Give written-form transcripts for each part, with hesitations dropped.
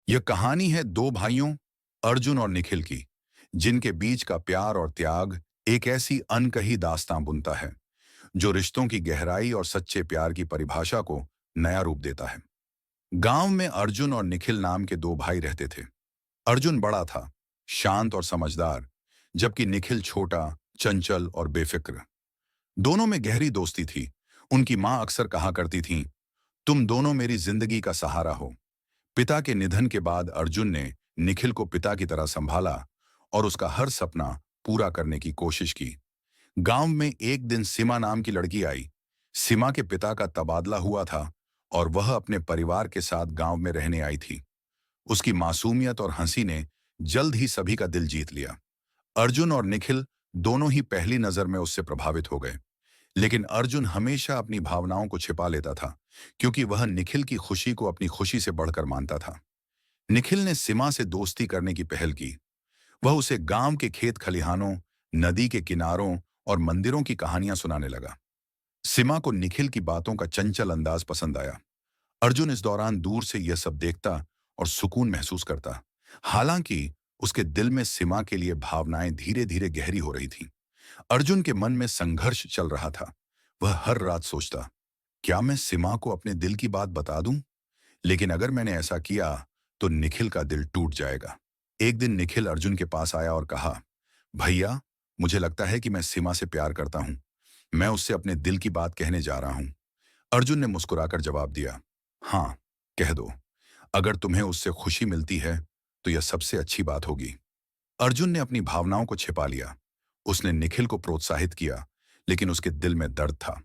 यह कहानी है दो भाइयों अर्जुन और निखिल की, जिनके बीच का प्यार और त्याग एक ऐसी अनकही दास्तां बुनता है जो रिश्तों की गहराई और सच्चे प्यार की परिभाषा को नया रूप देता है। गांव में अर्जुन और निखिल नाम के दो भाई रहते थे। अर्जुन बड़ा था, शांत और समझदार, जबकि निखिल छोटा, चंचल और बेफिक्र। दोनों में गहरी दोस्ती थी। उनकी मां अक्सर कहा करती थीं, तुम दोनों मेरी जिंदगी का सहारा हो। पिता के निधन के बाद अर्जुन ने निखिल को पिता की तरह संभाला और उसका हर सपना पूरा करने की कोशिश की। गांव में एक दिन सीमा नाम की लड़की आई। सीमा के पिता का तबादला हुआ था और वह अपने परिवार के साथ गांव में रहने आई थी। उसकी मासूमियत और हंसी ने जल्द ही सभी का दिल जीत लिया। अर्जुन और निखिल दोनों ही पहली नजर में उससे प्रभावित हो गए। लेकिन अर्जुन हमेशा अपनी भावनाओं को छिपा लेता था, क्योंकि वह निखिल की खुशी को अपनी खुशी से बढ़कर मानता था। निखिल ने सीमा से दोस्ती करने की पहल की। वह उसे गांव के खेत खलिहानों, नदी के किनारों और मंदिरों की कहानियां सुनाने लगा। सीमा को निखिल की बातों का चंचल अंदाज पसंद आया। अर्जुन इस दौरान दूर से यह सब देखता और सुकून महसूस करता। हालांकि उसके दिल में सीमा के लिए भावनाएं धीरे धीरे गहरी हो रही थीं। अर्जुन के मन में संघर्ष चल रहा था। वह हर रात सोचता, क्या मैं सीमा को अपने दिल की बात बता दूं? लेकिन अगर मैंने ऐसा किया तो निखिल का दिल टूट जाएगा। एक दिन निखिल अर्जुन के पास आया और कहा, भैया, मुझे लगता है कि मैं सीमा से प्यार करता हूं। मैं उससे अपने दिल की बात कहने जा रहा हूं। अर्जुन ने मुस्कुराकर जवाब दिया, हाँ, कह दो। अगर तुम्हें उससे खुशी मिलती है तो यह सबसे अच्छी बात होगी। अर्जुन ने अपनी भावनाओं को छिपा लिया। उसने निखिल को प्रोत्साहित किया, लेकिन उसके दिल में दर्द था।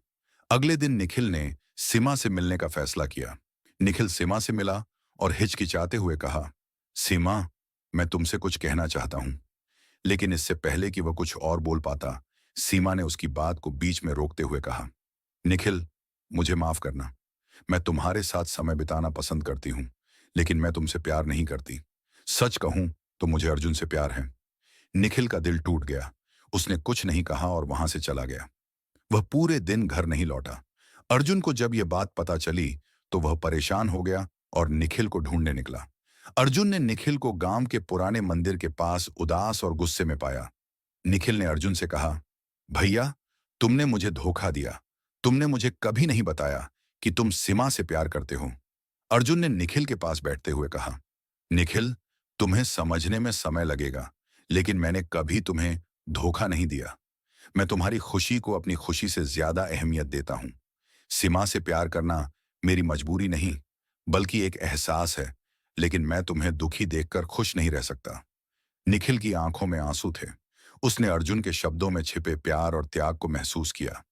अगले दिन निखिल ने सीमा से मिलने का फैसला किया। निखिल सीमा से मिला और हिचकिचाते हुए कहा, सीमा, मैं तुमसे कुछ कहना चाहता हूं। लेकिन इससे पहले कि वह कुछ और बोल पाता, सीमा ने उसकी बात को बीच में रोकते हुए कहा, निखिल, मुझे माफ करना। मैं तुम्हारे साथ समय बिताना पसंद करती हूँ, लेकिन मैं तुमसे प्यार नहीं करती। सच कहूं तो मुझे अर्जुन से प्यार है। निखिल का दिल टूट गया। उसने कुछ नहीं कहा और वहां से चला गया। वह पूरे दिन घर नहीं लौटा। अर्जुन को जब यह बात पता चली तो वह परेशान हो गया और निखिल को ढूंढने निकला। अर्जुन ने निखिल को गांव के पुराने मंदिर के पास उदास और गुस्से में पाया। निखिल ने अर्जुन से कहा, भैया, तुमने मुझे धोखा दिया। तुमने मुझे कभी नहीं बताया कि तुम सीमा से प्यार करते हो। अर्जुन ने निखिल के पास बैठते हुए कहा, निखिल, तुम्हें समझने में समय लगेगा, लेकिन मैंने कभी तुम्हें धोखा नहीं दिया। मैं तुम्हारी खुशी को अपनी खुशी से ज्यादा अहमियत देता हूं। सीमा से प्यार करना मेरी मजबूरी नहीं, बल्कि एक एहसास है, लेकिन मैं तुम्हें दुखी देखकर खुश नहीं रह सकता। निखिल की आंखों में आंसू थे। उसने अर्जुन के शब्दों में छिपे प्यार और त्याग को महसूस किया।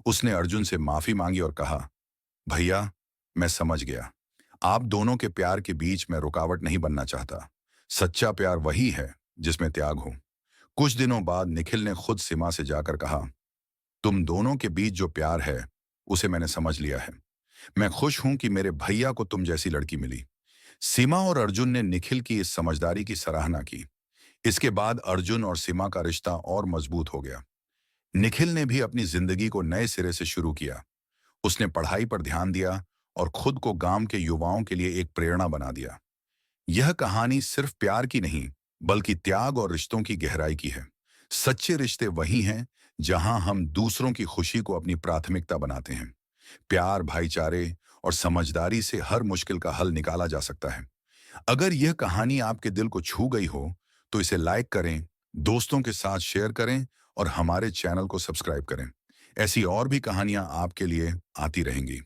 उसने अर्जुन से माफी मांगी और कहा, भैया, मैं समझ गया। आप दोनों के प्यार के बीच मैं रुकावट नहीं बनना चाहता। सच्चा प्यार वही है जिसमें त्याग हो। कुछ दिनों बाद निखिल ने खुद सीमा से जाकर कहा, तुम दोनों के बीच जो प्यार है उसे मैंने समझ लिया है। मैं खुश हूं कि मेरे भैया को तुम जैसी लड़की मिली। सीमा और अर्जुन ने निखिल की इस समझदारी की सराहना की। इसके बाद अर्जुन और सीमा का रिश्ता और मजबूत हो गया। निखिल ने भी अपनी जिंदगी को नए सिरे से शुरू किया। उसने पढ़ाई पर ध्यान दिया और खुद को गांव के युवाओं के लिए एक प्रेरणा बना दिया। यह कहानी सिर्फ प्यार की नहीं, बल्कि त्याग और रिश्तों की गहराई की है। सच्चे रिश्ते वही हैं जहां हम दूसरों की खुशी को अपनी प्राथमिकता बनाते हैं। प्यार, भाईचारे और समझदारी से हर मुश्किल का हल निकाला जा सकता है। अगर यह कहानी आपके दिल को छू गई हो तो इसे लाइक करें, दोस्तों के साथ शेयर करें और हमारे चैनल को सब्सक्राइब करें। ऐसी और भी कहानियां आपके लिए आती रहेंगी।